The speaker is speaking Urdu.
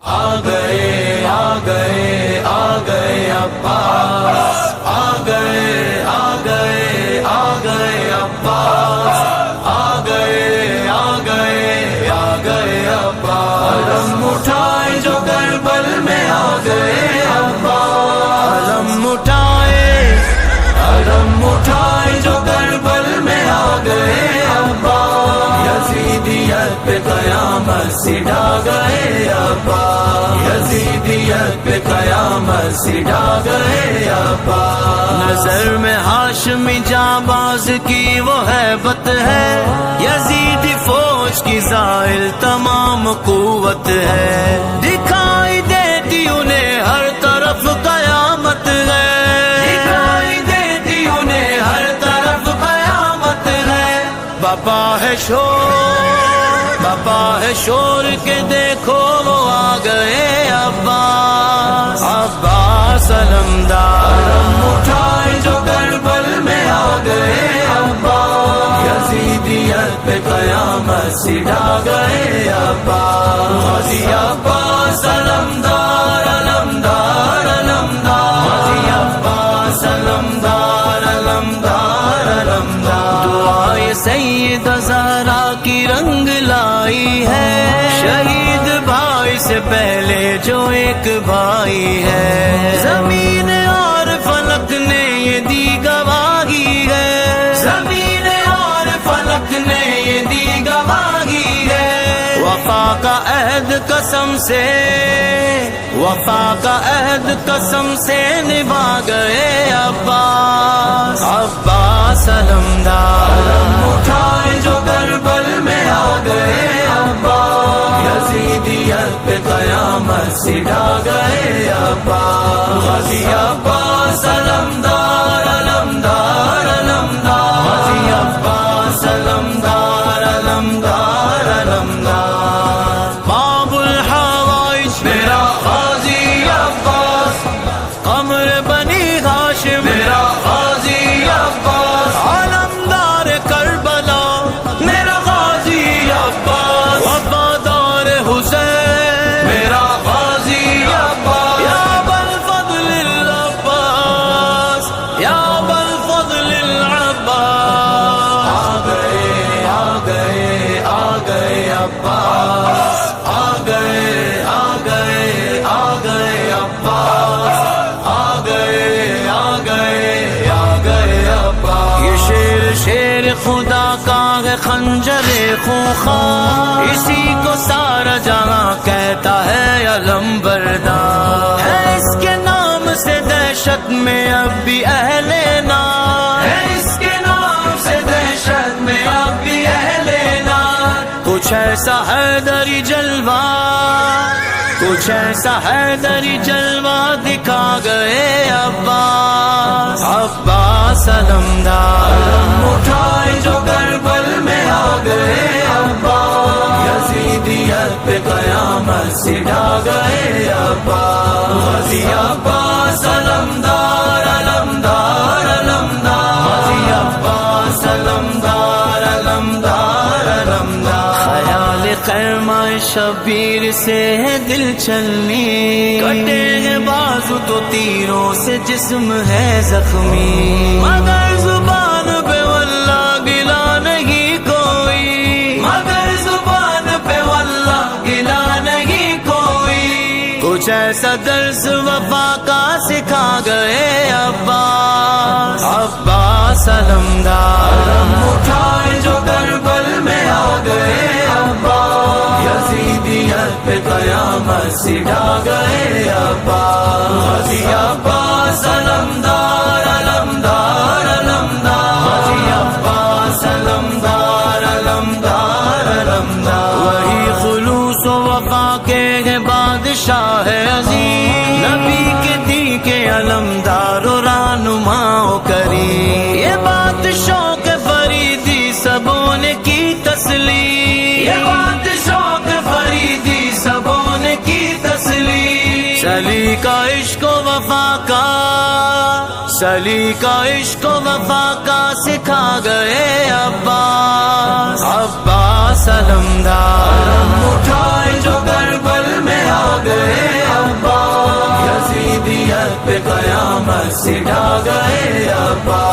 آ گئے آ گئے آ گئے عباس، آ گئے آ گئے آ گئے عباس، آ گئے آ گئے آ گئے عباس، علم اٹھائے جو کربل میں آ گئے عباس، علم اٹھائے جو کربل میں آ گئے عباس، یزیدیت پہ قیامت سے ڈھا گئے عباس، یزیدیت پہ قیامت سے ڈھا گئے عباس، نظر میں ہاشمی جانباز کی وہ ہیبت ہے، یزیدی فوج کی زائل تمام قوت ہے، دکھائی دیتی انہیں ہر طرف قیامت ہے، دکھائی دیتی انہیں ہر طرف قیامت ہے، باپا ہے شور کے دیکھو وہ آ گئے عباس، عباس علمدار، علم اٹھائے جو کربل میں آ گئے عباس، یزیدیت پہ قیامت سے ڈھا گئے عباس، غازی عباس علمدار علمدار علمدار، غازی عباس علمدار علمدار علمدار، دعائے سید زہرا کی رنگ لائی ہے، شہید بھائی سے پہلے جو ایک بھائی ہے، زمین اور فلک نے یہ دی گواہی ہے، زمین اور فلک نے یہ دی گواہی ہے، وفا کا عہد قسم سے، وفا کا عہد قسم سے نبھا گئے عباس، عباس علمدار، علم اٹھائے جو کربل میں آ گئے عباس، یزیدیت پہ قیامت سے ڈھا گئے عباس، غازی عباس علمدار علمدار علمدار، غازی عباس علمدار علمدار علمدار، باب الحوائج میرا غازی عباس، قمر بنی ہاشم میرا غازی عباس، علمدار کربلا میرا غازی عباس، وفادار حسین میرا غازی عباس، یا بالفضل العباس، یا بالفضل العباس، آ گئے آ گئے آ گئے عباس، آ گئے آ گئے آ گئے عباس، آ گئے آ گئے آ گئے عباس، یہ شیر خدا کا ہے خنجر خونخوار، اسی کو سارا جہاں کہتا ہے علم بردار، ہے اس کے نام سے دہشت میں اب بھی اہل نار، ہے اس کے نام سے دہشت میں اب بھی اہل نار، کچھ ایسا حیدری جلوہ، کچھ ایسا حیدری جلوہ دکھا گئے عباس، عباس علمدار، علم اٹھائے جو کربل میں آ گئے عباس، یزیدیت پہ قیامت سے ڈھا گئے عباس، غازی عباس علمدار علمدار علمدار، غازی عباس علمدار علمدار علمدار، خیال خیمہ شبیر سے ہے دل چلنی، کٹے ہیں بازو تو تیروں سے جسم ہے زخمی، مگر زبان پہ واللہ گلا نہیں کوئی، مگر زبان پہ واللہ گلا نہیں کوئی، کچھ ایسا درس وفا کا سکھا گئے عباس، عباس علمدار، علم اٹھائے جو کربل میں آ گئے عباس، یزیدیت پہ قیامت سے ڈھا گئے عباس، غازی عباس علمدار علمدار علمدار، غازی عباس علمدار علمدار علمدار، وہی خلوص و وفا کے ہے بادشاہ عظیم، نبی کے دی کے علمدار و رہنماؤں کریم، یہ بات شوق فریدی سبوں نے کی تسلیم، یہ بات شوق فریدی سبوں نے کی تسلیم، سلی کا عشق و وفا کا، سلی کا عشق و وفا کا سکھا گئے عباس، عباس علمدار، علم اٹھائے جو کربل میں آ گئے پہ قیامت سے ڈھا گئے ابا